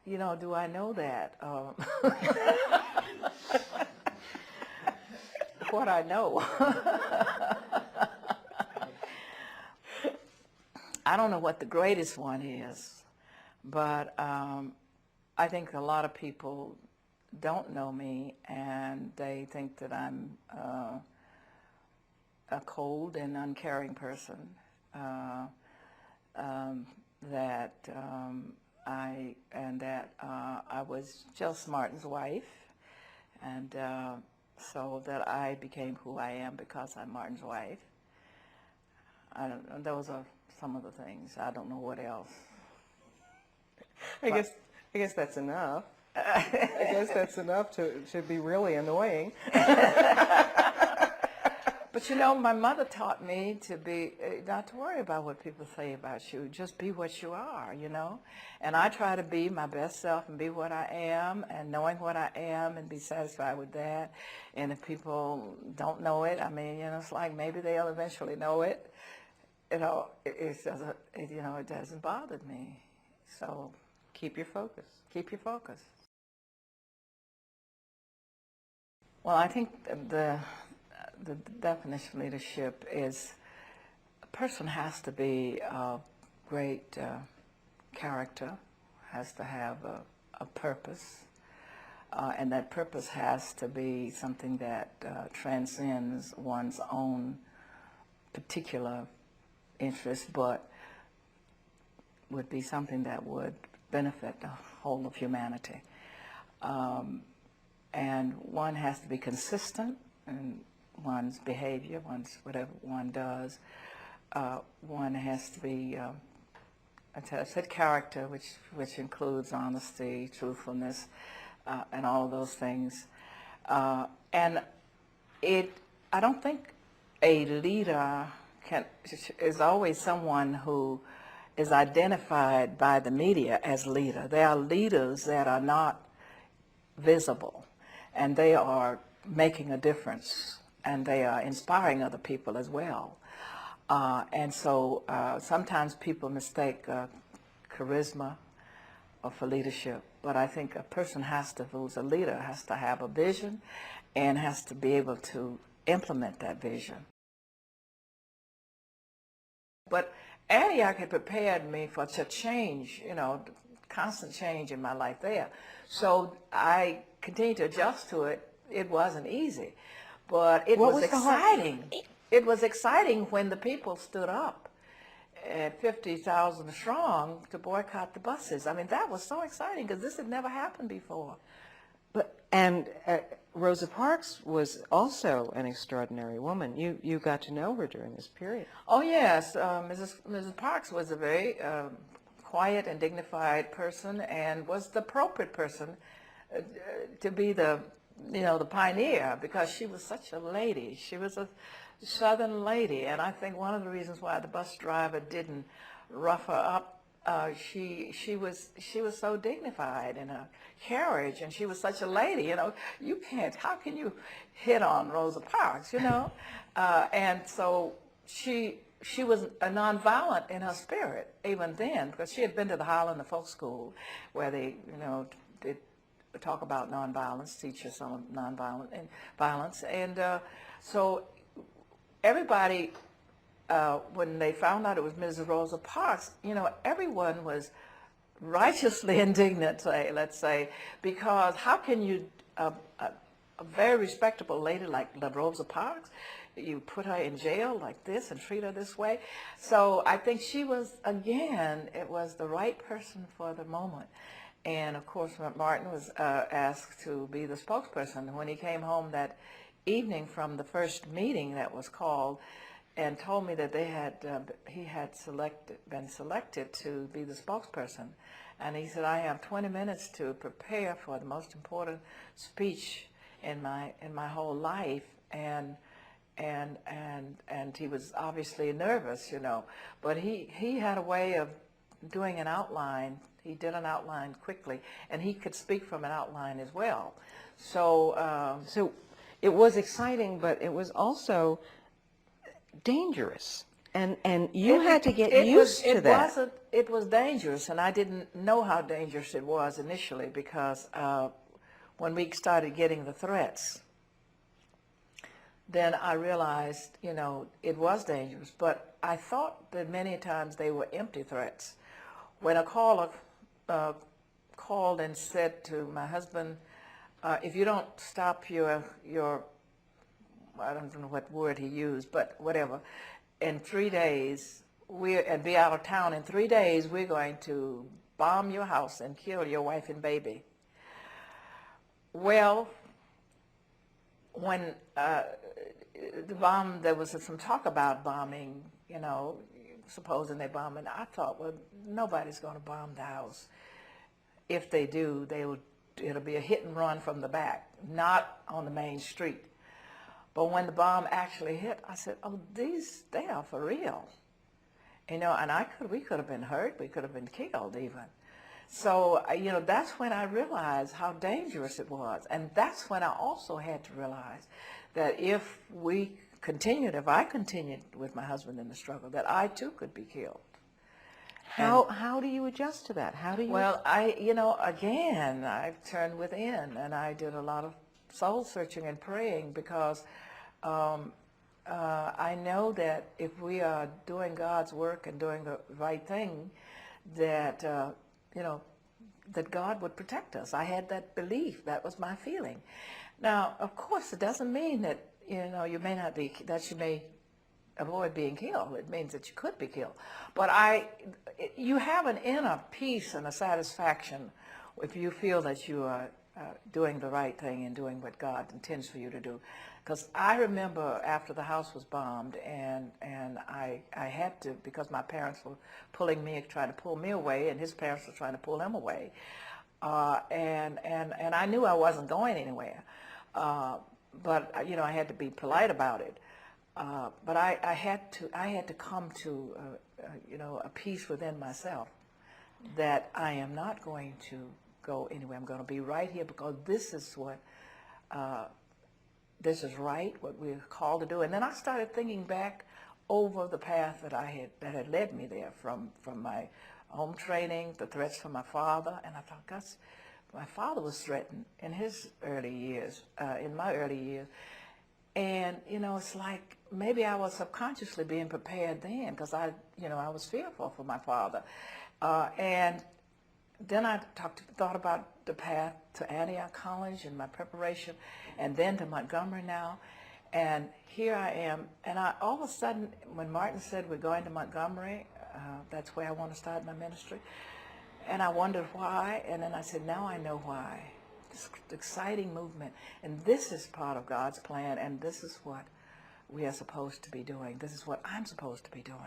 you know, do I know that? What I know. I don't know what the greatest one is, but I think a lot of people don't know me, and they think that I'm a cold and uncaring person, that I was Joseph Martin's wife, and so that I became who I am because I'm Martin's wife. I don't know, those are some of the things. I don't know what else. I guess that's enough. I guess that's enough to be really annoying. But you know, my mother taught me to be, not to worry about what people say about you, just be what you are, you know. And I try to be my best self and be what I am, and knowing what I am and be satisfied with that. And if people don't know it, I mean, you know, it's like maybe they'll eventually know it. You know, it doesn't, you know, it doesn't bother me. So Keep your focus. keep your focus. Well, I think the definition of leadership is a person has to be a great character, has to have a purpose, and that purpose has to be something that transcends one's own particular interest, but would be something that would benefit the whole of humanity. And one has to be consistent in one's behavior, whatever one does. One has to be, I said character, which includes honesty, truthfulness, and all of those things. And I don't think a leader is always someone who is identified by the media as leader. There are leaders that are not visible, and they are making a difference, and they are inspiring other people as well. And so sometimes people mistake charisma for leadership, but I think a person who's a leader has to have a vision and has to be able to implement that vision. But Antioch had prepared me for such change, you know, constant change in my life there. So I continued to adjust to it. It wasn't easy, but it was exciting. It was exciting when the people stood up at 50,000 strong to boycott the buses. I mean, that was so exciting because this had never happened before. And Rosa Parks was also an extraordinary woman. You got to know her during this period. Oh yes, Mrs. Parks was a very quiet and dignified person, and was the appropriate person to be the pioneer, because she was such a lady. She was a Southern lady, and I think one of the reasons why the bus driver didn't rough her up, she was so dignified in her carriage, and she was such a lady. You know, how can you hit on Rosa Parks? You know, and so she was a nonviolent in her spirit even then, because she had been to the Highlander Folk School, where they did talk about nonviolence, teach us on nonviolent and violence, and so everybody. When they found out it was Mrs. Rosa Parks, you know, everyone was righteously indignant, let's say, because how can you, a very respectable lady like Rosa Parks, you put her in jail like this and treat her this way? So I think she was, again, it was the right person for the moment. And of course, Martin was asked to be the spokesperson. When he came home that evening from the first meeting that was called, and told me that he had been selected to be the spokesperson, and he said, I have 20 minutes to prepare for the most important speech in my whole life, and he was obviously nervous, you know, but he had a way of doing an outline. He did an outline quickly, and he could speak from an outline as well. So it was exciting, but it was also dangerous. And you had to get used to that. It was dangerous, and I didn't know how dangerous it was initially because when we started getting the threats, then I realized, it was dangerous. But I thought that many times they were empty threats. When a caller called and said to my husband, if you don't stop your I don't know what word he used, but whatever, in 3 days, and be out of town in 3 days, we're going to bomb your house and kill your wife and baby. Well, when there was some talk about bombing, supposing they bomb, and I thought, well, nobody's going to bomb the house. If they do, it'll be a hit and run from the back, not on the main street. But when the bomb actually hit, I said, oh, they are for real. And we could have been hurt, we could have been killed even. So, that's when I realized how dangerous it was. And that's when I also had to realize that if I continued with my husband in the struggle, that I too could be killed. How do you adjust to that? How do you? Well, again, I turned within, and I did a lot of soul searching and praying, because I know that if we are doing God's work and doing the right thing, that that God would protect us. I had that belief. That was my feeling. Now, of course, it doesn't mean that you may not be, that you may avoid being killed. It means that you could be killed. But you have an inner peace and a satisfaction if you feel that you are doing the right thing and doing what God intends for you to do. Because I remember after the house was bombed, and I had to, because my parents were trying to pull me away, and his parents were trying to pull him away, and I knew I wasn't going anywhere, but I had to be polite about it. But I had to come to a peace within myself that I am not going to go anywhere. I'm going to be right here, because this is what this is right, what we're called to do. And then I started thinking back over the path that had led me there, from my home training, the threats from my father, and I thought, gosh, my father was threatened in his early years, in my early years. And, it's like maybe I was subconsciously being prepared then, because I was fearful for my father. And then I thought about the path to Antioch College and my preparation, and then to Montgomery now. And here I am. And all of a sudden, when Martin said we're going to Montgomery, that's where I want to start my ministry. And I wondered why. And then I said, now I know why. This exciting movement. And this is part of God's plan, and this is what we are supposed to be doing. This is what I'm supposed to be doing.